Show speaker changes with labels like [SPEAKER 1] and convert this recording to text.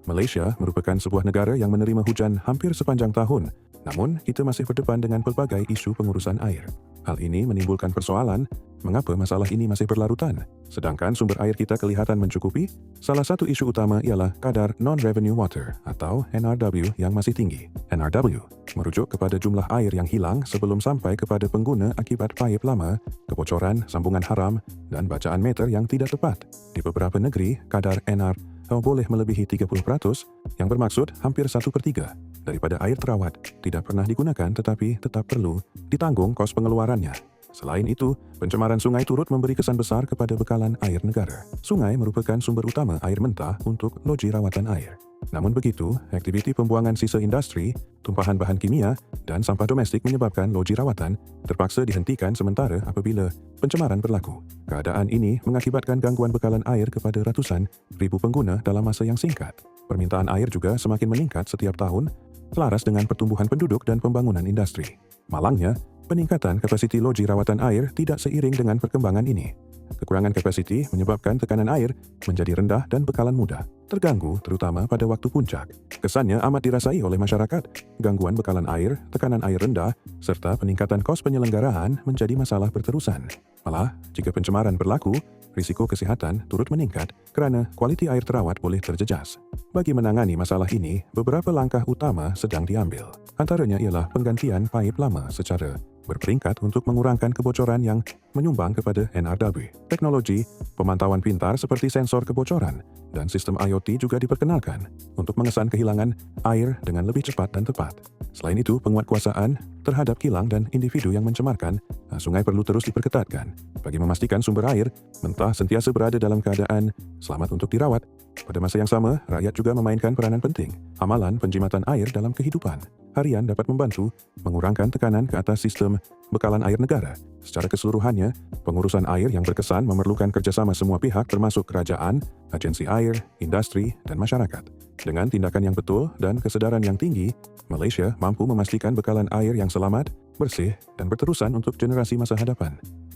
[SPEAKER 1] Malaysia merupakan sebuah negara yang menerima hujan hampir sepanjang tahun, namun kita masih berdepan dengan pelbagai isu pengurusan air. Hal ini menimbulkan persoalan, mengapa masalah ini masih berlarutan? Sedangkan sumber air kita kelihatan mencukupi, salah satu isu utama ialah kadar non-revenue water atau NRW yang masih tinggi. NRW merujuk kepada jumlah air yang hilang sebelum sampai kepada pengguna akibat paip lama, kebocoran, sambungan haram, dan bacaan meter yang tidak tepat. Di beberapa negeri, kadar NR boleh melebihi 30%, yang bermaksud hampir 1/3 daripada air terawat tidak pernah digunakan tetapi tetap perlu ditanggung kos pengeluarannya. Selain itu, pencemaran sungai turut memberi kesan besar kepada bekalan air negara. Sungai merupakan sumber utama air mentah untuk loji rawatan air. Namun begitu, aktiviti pembuangan sisa industri, tumpahan bahan kimia, dan sampah domestik menyebabkan loji rawatan terpaksa dihentikan sementara apabila pencemaran berlaku. Keadaan ini mengakibatkan gangguan bekalan air kepada ratusan ribu pengguna dalam masa yang singkat. Permintaan air juga semakin meningkat setiap tahun, selaras dengan pertumbuhan penduduk dan pembangunan industri. Malangnya, peningkatan kapasiti loji rawatan air tidak seiring dengan perkembangan ini. Kekurangan kapasiti menyebabkan tekanan air menjadi rendah dan bekalan mudah terganggu, terutama pada waktu puncak. Kesannya amat dirasai oleh masyarakat. Gangguan bekalan air, tekanan air rendah, serta peningkatan kos penyelenggaraan menjadi masalah berterusan. Malah, jika pencemaran berlaku, risiko kesihatan turut meningkat kerana kualiti air terawat boleh terjejas. Bagi menangani masalah ini, beberapa langkah utama sedang diambil. Antaranya ialah penggantian paip lama secara berperingkat untuk mengurangkan kebocoran yang menyumbang kepada NRW. Teknologi pemantauan pintar seperti sensor kebocoran dan sistem IoT juga diperkenalkan untuk mengesan kehilangan air dengan lebih cepat dan tepat. Selain itu, penguatkuasaan terhadap kilang dan individu yang mencemarkan sungai perlu terus diperketatkan bagi memastikan sumber air mentah sentiasa berada dalam keadaan selamat untuk dirawat. Pada masa yang sama, rakyat juga memainkan peranan penting. Amalan penjimatan air dalam kehidupan harian dapat membantu mengurangkan tekanan ke atas sistem bekalan air negara. Secara keseluruhannya, pengurusan air yang berkesan memerlukan kerjasama semua pihak termasuk kerajaan, agensi air, industri, dan masyarakat. Dengan tindakan yang betul dan kesedaran yang tinggi, Malaysia mampu memastikan bekalan air yang selamat, bersih, dan berterusan untuk generasi masa hadapan.